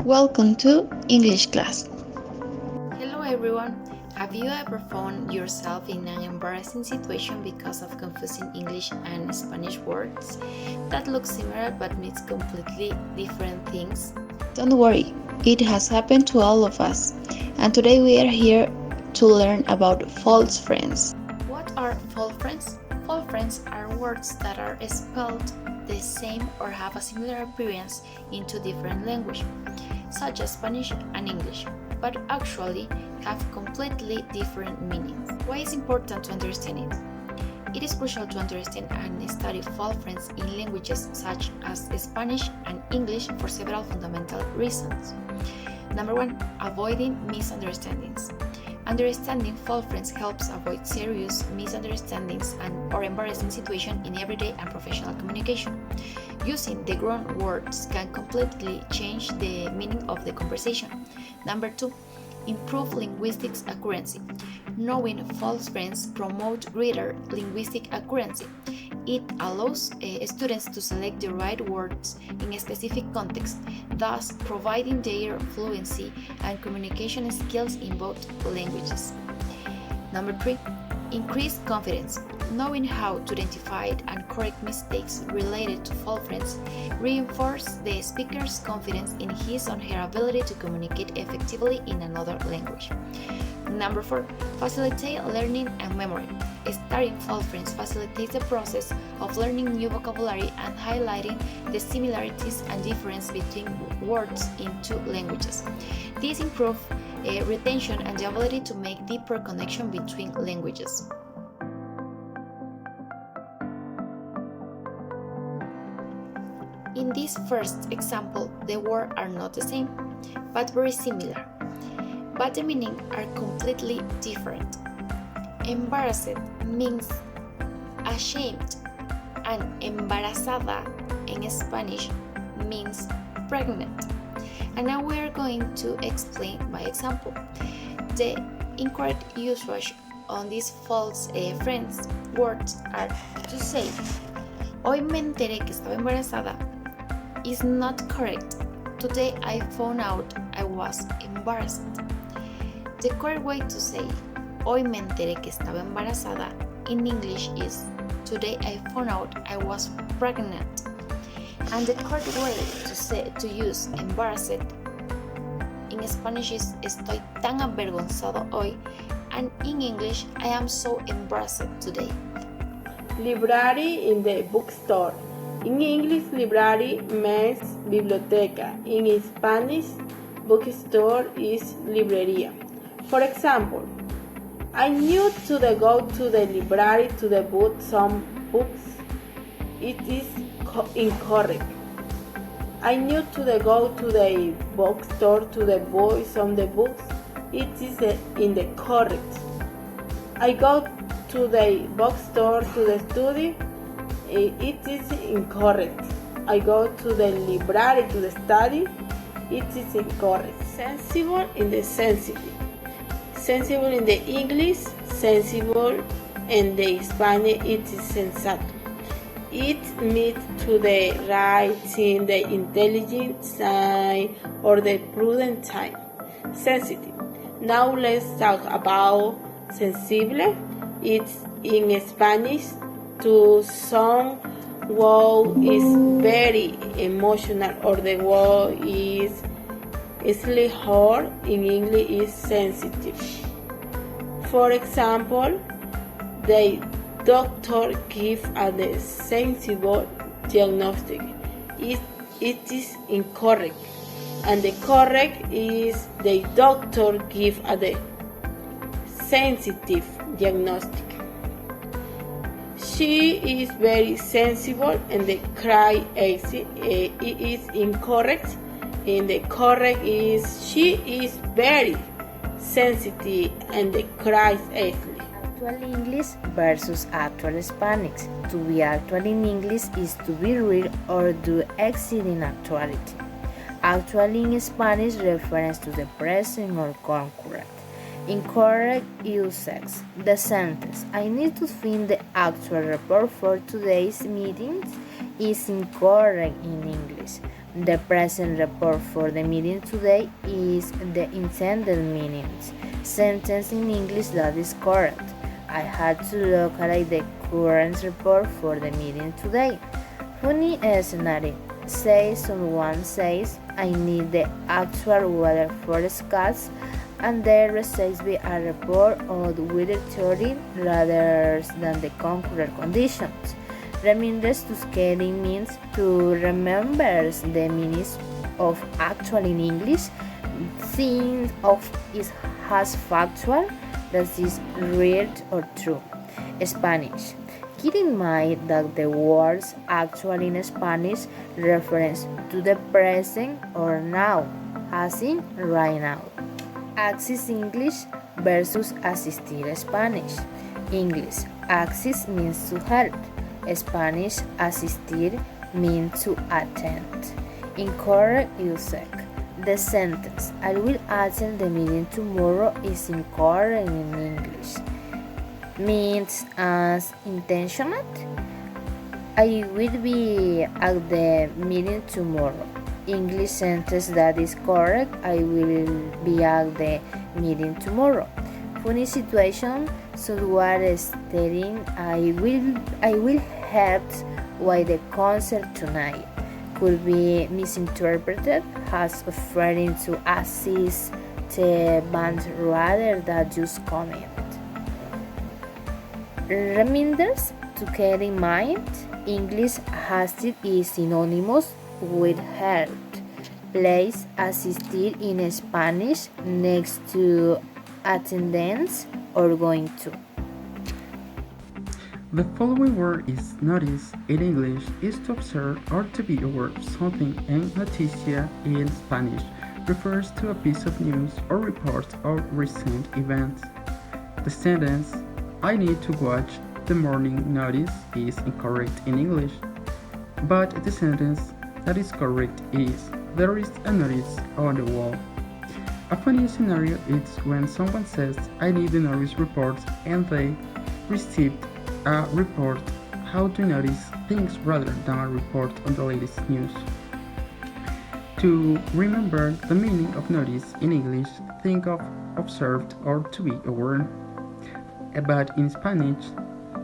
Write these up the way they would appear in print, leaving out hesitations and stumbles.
Welcome to English class. Hello everyone! Have you ever found yourself in an embarrassing situation because of confusing English and Spanish words that look similar but means completely different things? Don't worry, it has happened to all of us. And today we are here to learn about false friends. What are false friends? False friends are words that are spelled the same or have a similar appearance in two different languages, such as Spanish and English, but actually have completely different meanings. Why is it important to understand it? It is crucial to understand and study false friends in languages such as Spanish and English for several fundamental reasons. Number 1. Avoiding misunderstandings. Understanding false friends helps avoid serious misunderstandings or embarrassing situations in everyday and professional communication. Using the wrong words can completely change the meaning of the conversation. Number 2. Improve linguistic accuracy. Knowing false friends promote greater linguistic accuracy. It allows students to select the right words in a specific context, thus providing their fluency and communication skills in both languages. Number 3. Increase confidence. Knowing how to identify and correct mistakes related to false friends reinforces the speaker's confidence in his or her ability to communicate effectively in another language. Number 4. Facilitate learning and memory. Studying false friends facilitates the process of learning new vocabulary and highlighting the similarities and difference between words in two languages. This improves retention and the ability to make deeper connection between languages. In this first example, the words are not the same, but very similar, but the meaning are completely different. Embarrassed means ashamed, and embarazada in Spanish means pregnant. And now we are going to explain by example. The incorrect usage on these false friends words are to say, hoy me enteré que estaba embarazada is not correct. Today I found out I was embarrassed. The correct way to say hoy me enteré que estaba embarazada in English is today I found out I was pregnant. And the correct way to use embarrassed in Spanish is estoy tan avergonzado hoy, and in English I am so embarrassed today. Library in the bookstore. In English, library means biblioteca. In Spanish, bookstore is librería. For example, I need to go to the library to buy some books. It is incorrect. I need to go to the bookstore to buy some books. It is incorrect. I go to the bookstore to study. It is incorrect. I go to the library to study. It is incorrect. Sensible in the sensitive. Sensible in the English, sensible in the Spanish, it is sensato. It means to the right thing, the intelligent side, or the prudent time. Sensitive. Now let's talk about sensible. It's in Spanish to someone is very emotional, or the word is easily hurt. In English is sensitive. For example, the doctor gives a sensible diagnostic. It is incorrect, and the correct is the doctor gives a sensitive diagnostic. She is very sensible and the cry easy. It is incorrect, and the correct is she is very sensitive and the cries easily. Actual English versus actual Spanish. To be actual in English is to be real or do exceed in actuality. Actual in Spanish refers to the present or concurrent. Incorrect usage. The sentence, I need to find the actual report for today's meetings, is incorrect in English. The present report for the meeting today is the intended meanings. Sentence in English that is correct. I had to locate the current report for the meeting today. Funny scenario. Say someone says, I need the actual weather forecast, and there receives be a report on the weather theory rather than the concrete conditions. Reminders to skating means to remember the meanings of actual in English. Think of it as factual, that is real or true. Spanish. Keep in mind that the words actual in Spanish reference to the present or now, as in right now. Axis English versus Asistir Spanish. English. Axis means to help. Spanish. Asistir means to attend. Incorrect usage. The sentence I will attend the meeting tomorrow is incorrect in English. Means as intentional. I will be at the meeting tomorrow. English sentence that is correct. I will be at the meeting tomorrow. Funny situation. Someone stating I will help with the concert tonight. Could be misinterpreted as referring to assist the band rather than just comment. Reminders to keep in mind. English assist is synonymous with help. Place assistir in Spanish next to attendance or going to. The following word is notice in English is to observe or to be aware of something, and noticia in Spanish refers to a piece of news or report of recent events. The sentence I need to watch the morning notice is incorrect in English, but the sentence that is correct is there is a notice on the wall. A funny scenario is when someone says I need the notice report and they received a report how to notice things rather than a report on the latest news. To remember the meaning of notice in English, think of observed or to be aware. But in Spanish,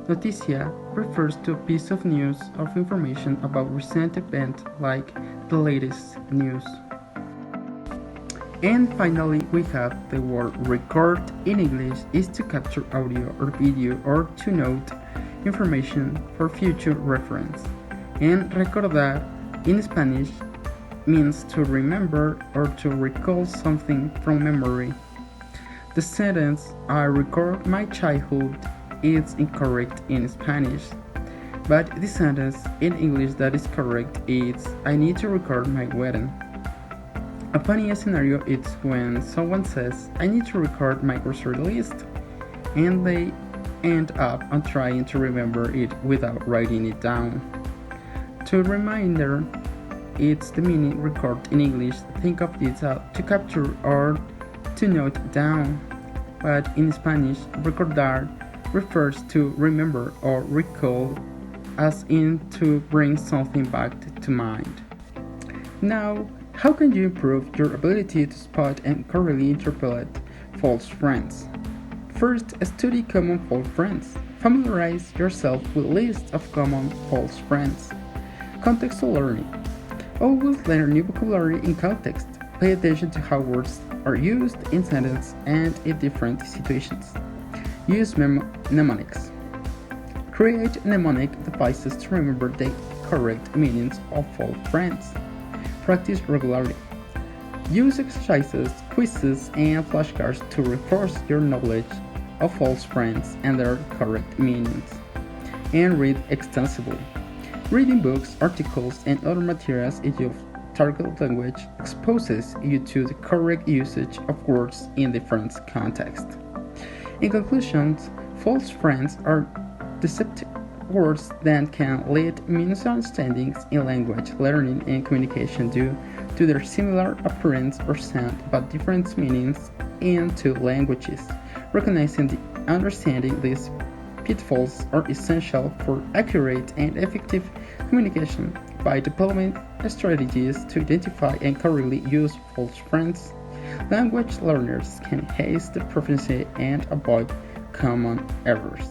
noticia refers to a piece of news or information about recent event like the latest news. And finally, we have the word record in English is to capture audio or video or to note information for future reference. And recordar in Spanish means to remember or to recall something from memory. The sentence I record my childhood is incorrect in Spanish, but the sentence in English that is correct is I need to record my wedding. A funny scenario is when someone says I need to record my grocery list and they end up on trying to remember it without writing it down. To reminder, it's the meaning record in English. Think of it to capture or to note down, but in Spanish, recordar refers to remember or recall, as in to bring something back to mind. Now, how can you improve your ability to spot and correctly interpret false friends? First, study common false friends. Familiarize yourself with lists of common false friends. Contextual learning. Always learn new vocabulary in context. Pay attention to how words are used in sentences and in different situations. Use mnemonics. Create mnemonic devices to remember the correct meanings of false friends. Practice regularly. Use exercises, quizzes, and flashcards to reinforce your knowledge of false friends and their correct meanings. And read extensively. Reading books, articles, and other materials in your target language exposes you to the correct usage of words in different contexts. In conclusion, false friends are deceptive words that can lead misunderstandings in language learning and communication due to their similar appearance or sound but different meanings in two languages. Recognizing and understanding these pitfalls are essential for accurate and effective communication. by developing strategies to identify and correctly use false friends, language learners can enhance the proficiency and avoid common errors.